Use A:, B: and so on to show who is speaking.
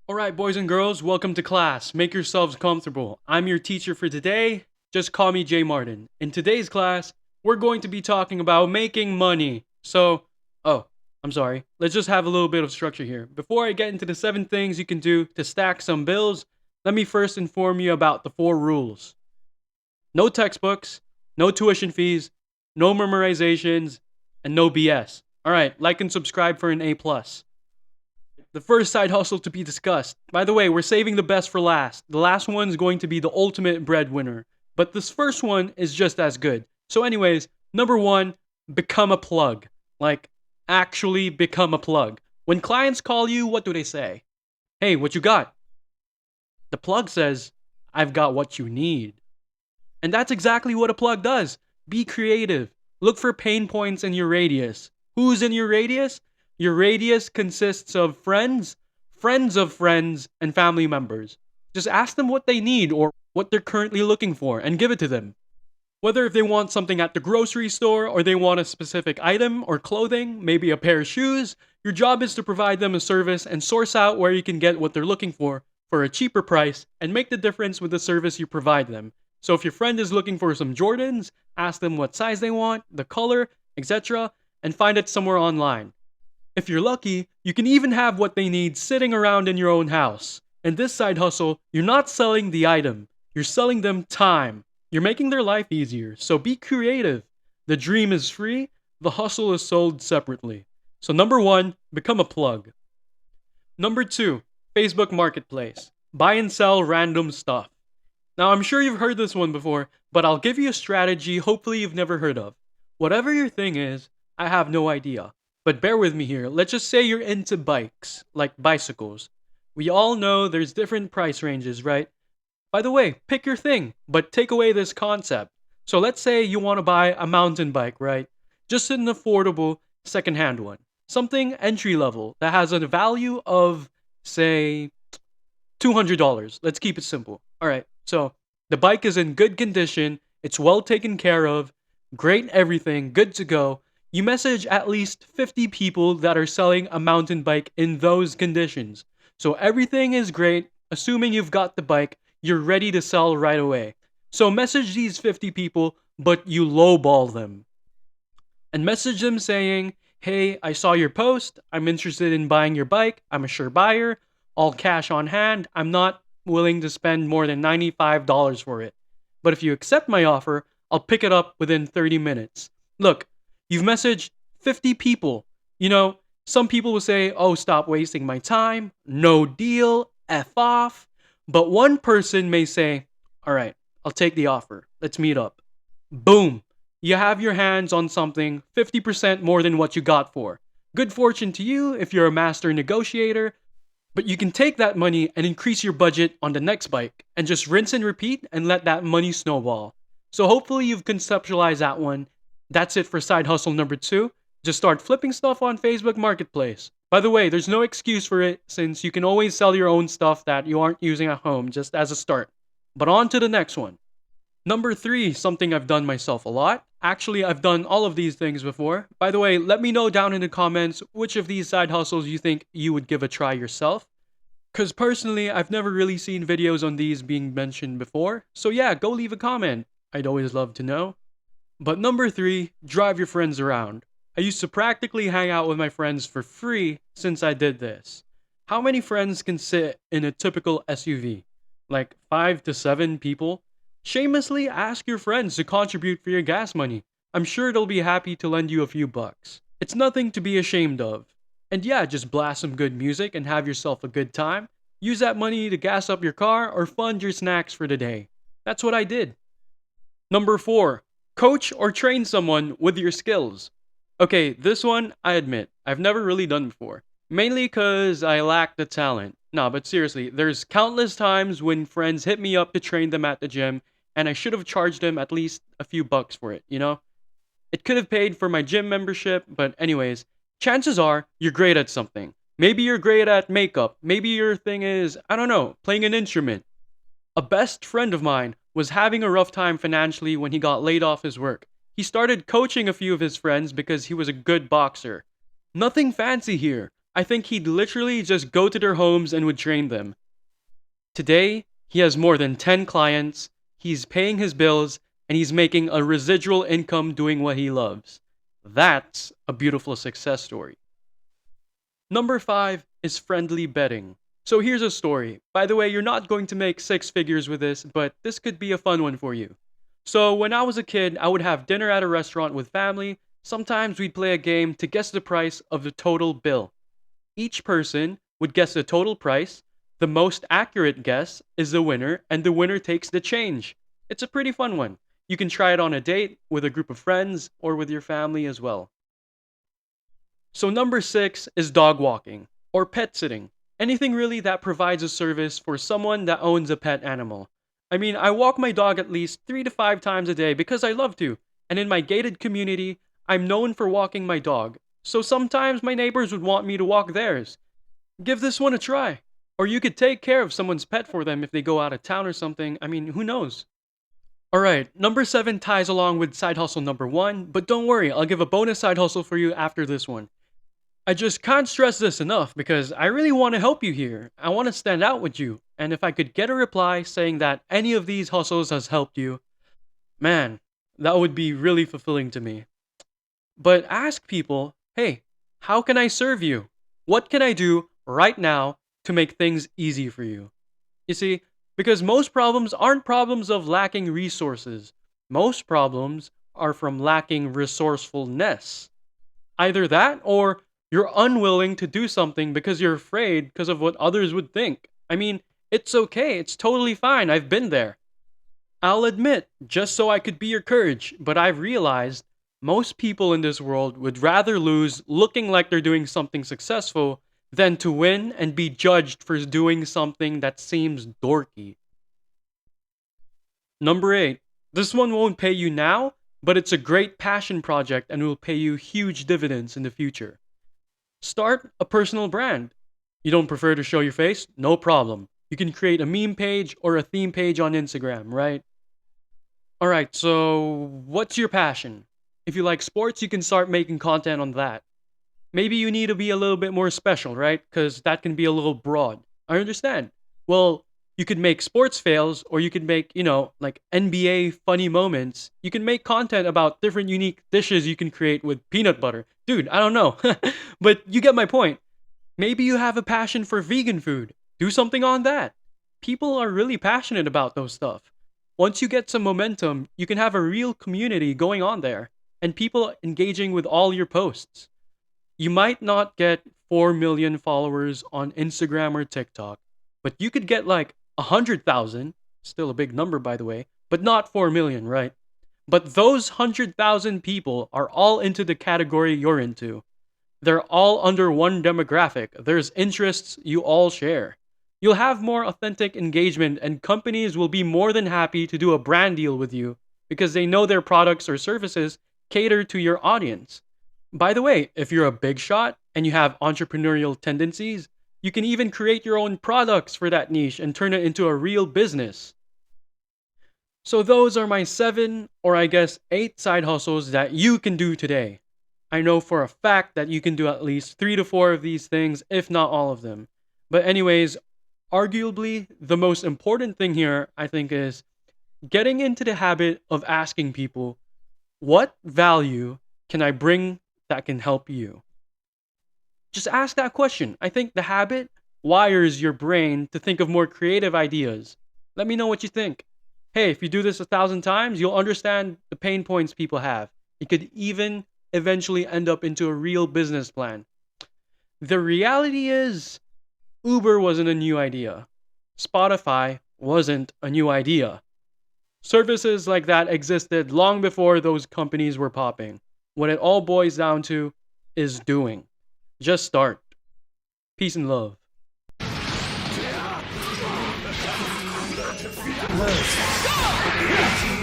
A: Alright, boys and girls, welcome to class. Make yourselves comfortable. I'm your teacher for today. Just call me Jay Martin. In today's class, we're going to be talking about making money. Oh, I'm sorry. Let's just have a little bit of structure here. Before I get into the 7 things you can do to stack some bills, let me first inform you about the 4 rules. No textbooks, no tuition fees, no memorizations, and no BS. Alright, like and subscribe for an A+. The first side hustle to be discussed. By the way, we're saving the best for last. The last one's going to be the ultimate breadwinner. But this first one is just as good. So, anyways, number one, become a plug. Like, actually become a plug. When clients call you, what do they say? Hey, what you got? The plug says, I've got what you need. And that's exactly what a plug does. Be creative. Look for pain points in your radius. Who's in your radius? Your radius consists of friends, friends of friends, and family members. Just ask them what they need or what they're currently looking for and give it to them. Whether if they want something at the grocery store or they want a specific item or clothing, maybe a pair of shoes, your job is to provide them a service and source out where you can get what they're looking for a cheaper price and make the difference with the service you provide them. So if your friend is looking for some Jordans, ask them what size they want, the color, etc., and find it somewhere online. If you're lucky, you can even have what they need sitting around in your own house. In this side hustle, you're not selling the item, you're selling them time. You're making their life easier, so be creative. The dream is free, the hustle is sold separately. So, number one, become a plug. Number two, Facebook Marketplace. Buy and sell random stuff. Now, I'm sure you've heard this one before, but I'll give you a strategy hopefully you've never heard of. Whatever your thing is, I have no idea. But bear with me here. Let's just say you're into bikes, like bicycles. We all know there's different price ranges, right? By the way, pick your thing, but take away this concept. So let's say you want to buy a mountain bike, right? Just an affordable secondhand one. Something entry level that has a value of, say, $200. Let's keep it simple. All right. So the bike is in good condition, it's well taken care of, great everything, good to go. You message at least 50 people that are selling a mountain bike in those conditions. So everything is great, assuming you've got the bike, you're ready to sell right away. So message these 50 people, but you lowball them. And message them saying, hey, I saw your post, I'm interested in buying your bike, I'm a sure buyer, all cash on hand, I'm not willing to spend more than $95 for it. But if you accept my offer, I'll pick it up within 30 minutes. Look, you've messaged 50 people. You know, some people will say, oh, stop wasting my time, no deal, F off. But one person may say, all right, I'll take the offer, let's meet up. Boom, you have your hands on something 50% more than what you got for. Good fortune to you if you're a master negotiator, but you can take that money and increase your budget on the next bike and just rinse and repeat and let that money snowball. So hopefully you've conceptualized that one. That's it for side hustle number two. Just start flipping stuff on Facebook Marketplace. By the way, there's no excuse for it since you can always sell your own stuff that you aren't using at home just as a start. But on to the next one. Number three, something I've done myself a lot. Actually, I've done all of these things before. By the way, let me know down in the comments which of these side hustles you think you would give a try yourself. Because personally, I've never really seen videos on these being mentioned before. So yeah, go leave a comment. I'd always love to know. But number three, drive your friends around. I used to practically hang out with my friends for free since I did this. How many friends can sit in a typical SUV? Like 5 to 7 people? Shamelessly ask your friends to contribute for your gas money. I'm sure they'll be happy to lend you a few bucks. It's nothing to be ashamed of. And yeah, just blast some good music and have yourself a good time. Use that money to gas up your car or fund your snacks for the day. That's what I did. Number four, coach or train someone with your skills. Okay, this one, I admit, I've never really done before. Mainly because I lack the talent. No, but seriously, there's countless times when friends hit me up to train them at the gym, and I should have charged them at least a few bucks for it, you know? It could have paid for my gym membership, but anyways, chances are you're great at something. Maybe you're great at makeup. Maybe your thing is, I don't know, playing an instrument. A best friend of mine was having a rough time financially when he got laid off his work. He started coaching a few of his friends because he was a good boxer. Nothing fancy here. I think he'd literally just go to their homes and would train them. Today, he has more than 10 clients, he's paying his bills, and he's making a residual income doing what he loves. That's a beautiful success story. Number 5 is friendly betting. So here's a story. By the way, you're not going to make six figures with this, but this could be a fun one for you. So when I was a kid, I would have dinner at a restaurant with family. Sometimes we'd play a game to guess the price of the total bill. Each person would guess the total price. The most accurate guess is the winner, and the winner takes the change. It's a pretty fun one. You can try it on a date, with a group of friends, or with your family as well. So number 6 is dog walking, or pet sitting. Anything really that provides a service for someone that owns a pet animal. I mean, I walk my dog at least 3 to 5 times a day because I love to, and in my gated community, I'm known for walking my dog. So sometimes my neighbors would want me to walk theirs. Give this one a try. Or you could take care of someone's pet for them if they go out of town or something. I mean, who knows? Alright, number 7 ties along with side hustle number 1, but don't worry, I'll give a bonus side hustle for you after this one. I just can't stress this enough because I really want to help you here. I want to stand out with you. And if I could get a reply saying that any of these hustles has helped you, man, that would be really fulfilling to me. But ask people, hey, how can I serve you? What can I do right now to make things easy for you? You see, because most problems aren't problems of lacking resources. Most problems are from lacking resourcefulness. Either that or you're unwilling to do something because you're afraid because of what others would think. I mean, it's okay. It's totally fine. I've been there. I'll admit, just so I could be your courage, but I've realized most people in this world would rather lose looking like they're doing something successful than to win and be judged for doing something that seems dorky. Number 8. This one won't pay you now, but it's a great passion project and will pay you huge dividends in the future. Start a personal brand. You don't prefer to show your face? No problem. You can create a meme page or a theme page on Instagram, right? Alright, so what's your passion? If you like sports, you can start making content on that. Maybe you need to be a little bit more special, right? Because that can be a little broad. I understand. Well, you could make sports fails, or you could make, like NBA funny moments. You can make content about different unique dishes you can create with peanut butter. Dude, I don't know. But you get my point. Maybe you have a passion for vegan food. Do something on that. People are really passionate about those stuff. Once you get some momentum, you can have a real community going on there, and people engaging with all your posts. You might not get 4 million followers on Instagram or TikTok, but you could get like 100,000, still a big number by the way, but not 4 million, right? But those 100,000 people are all into the category you're into. They're all under one demographic. There's interests you all share. You'll have more authentic engagement, and companies will be more than happy to do a brand deal with you because they know their products or services cater to your audience. By the way, if you're a big shot and you have entrepreneurial tendencies, you can even create your own products for that niche and turn it into a real business. So those are my 7, or I guess 8 side hustles that you can do today. I know for a fact that you can do at least 3 to 4 of these things, if not all of them. But anyways, arguably the most important thing here, I think, is getting into the habit of asking people, what value can I bring that can help you? Just ask that question. I think the habit wires your brain to think of more creative ideas. Let me know what you think. Hey, if you do this 1,000 times, you'll understand the pain points people have. It could even eventually end up into a real business plan. The reality is, Uber wasn't a new idea. Spotify wasn't a new idea. Services like that existed long before those companies were popping. What it all boils down to is doing. Just start. Peace and love.
B: Go!